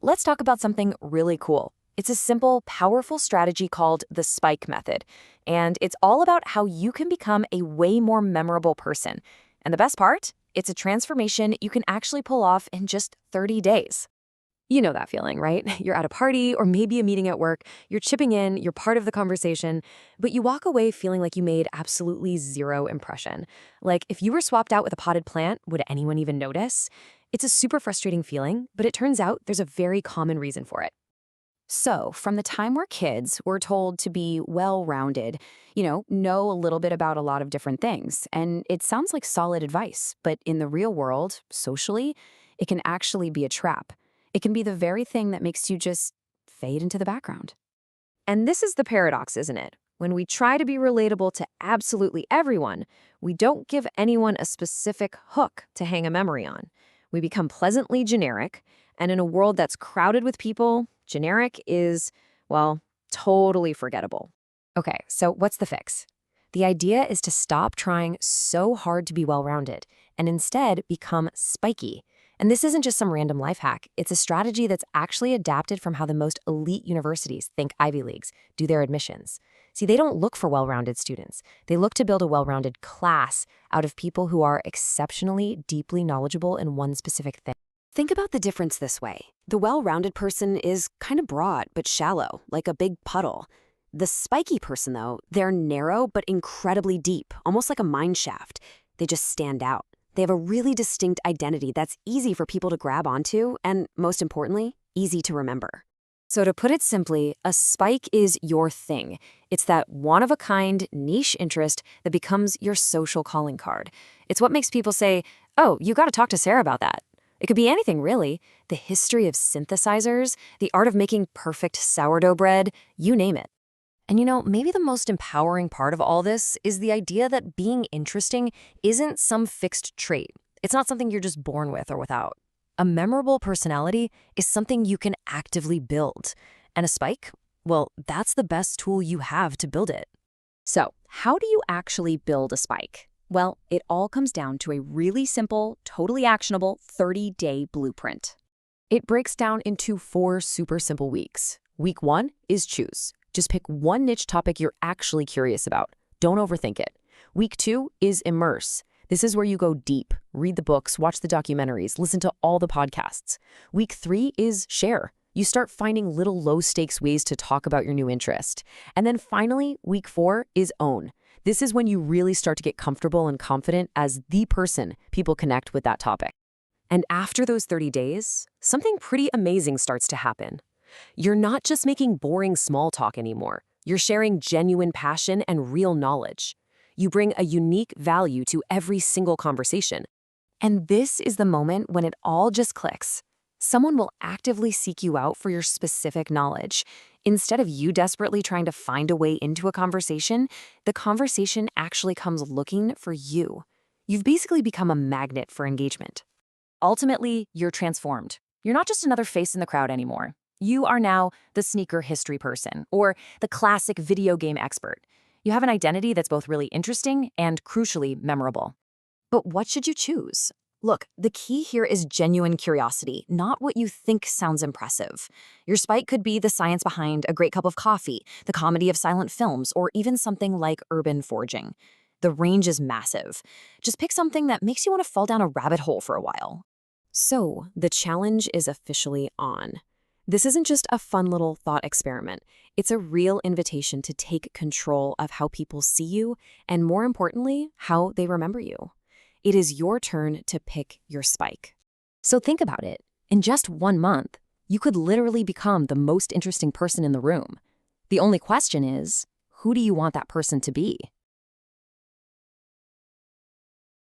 let's talk about something really cool. It's a simple, powerful strategy called the spike method, and it's all about how you can become a way more memorable person. And the best part? It's a transformation you can actually pull off in just 30 days. You know that feeling, right? You're at a party or maybe a meeting at work, you're chipping in, you're part of the conversation, but you walk away feeling like you made absolutely zero impression. Like if you were swapped out with a potted plant, would anyone even notice? It's a super frustrating feeling, but it turns out there's a very common reason for it. So, from the time we're kids, we're told to be well-rounded, know a little bit about a lot of different things. And it sounds like solid advice, but in the real world, socially, it can actually be a trap. It can be the very thing that makes you just fade into the background. And this is the paradox, isn't it? When we try to be relatable to absolutely everyone, we don't give anyone a specific hook to hang a memory on. We become pleasantly generic, and in a world that's crowded with people, generic is, well, totally forgettable. Okay, so what's the fix? The idea is to stop trying so hard to be well-rounded and instead become spiky. And this isn't just some random life hack. It's a strategy that's actually adapted from how the most elite universities, think Ivy Leagues, do their admissions. See, they don't look for well-rounded students. They look to build a well-rounded class out of people who are exceptionally deeply knowledgeable in one specific thing. Think about the difference this way. The well-rounded person is kind of broad but shallow, like a big puddle. The spiky person, though, they're narrow but incredibly deep, almost like a mine shaft. They just stand out. They have a really distinct identity that's easy for people to grab onto and, most importantly, easy to remember. So to put it simply, a spike is your thing. It's that one-of-a-kind niche interest that becomes your social calling card. It's what makes people say, oh, you got to talk to Sarah about that. It could be anything, really. The history of synthesizers, the art of making perfect sourdough bread, you name it. And maybe the most empowering part of all this is the idea that being interesting isn't some fixed trait. It's not something you're just born with or without. A memorable personality is something you can actively build. And a spike? Well, that's the best tool you have to build it. So, how do you actually build a spike? Well, it all comes down to a really simple, totally actionable 30-day blueprint. It breaks down into 4 super simple weeks. Week 1 is choose. Just pick one niche topic you're actually curious about. Don't overthink it. Week 2 is immerse. This is where you go deep, read the books, watch the documentaries, listen to all the podcasts. Week 3 is share. You start finding little low-stakes ways to talk about your new interest. And then finally, week 4 is own. This is when you really start to get comfortable and confident as the person people connect with that topic. And after those 30 days, something pretty amazing starts to happen. You're not just making boring small talk anymore. You're sharing genuine passion and real knowledge. You bring a unique value to every single conversation. And this is the moment when it all just clicks. Someone will actively seek you out for your specific knowledge. Instead of you desperately trying to find a way into a conversation, the conversation actually comes looking for you. You've basically become a magnet for engagement. Ultimately, you're transformed. You're not just another face in the crowd anymore. You are now the sneaker history person or the classic video game expert. You have an identity that's both really interesting and crucially memorable. But what should you choose? Look, the key here is genuine curiosity, not what you think sounds impressive. Your spike could be the science behind a great cup of coffee, the comedy of silent films, or even something like urban foraging. The range is massive. Just pick something that makes you want to fall down a rabbit hole for a while. So, the challenge is officially on. This isn't just a fun little thought experiment. It's a real invitation to take control of how people see you and, more importantly, how they remember you. It is your turn to pick your spike. So think about it. In just 1 month, you could literally become the most interesting person in the room. The only question is, who do you want that person to be?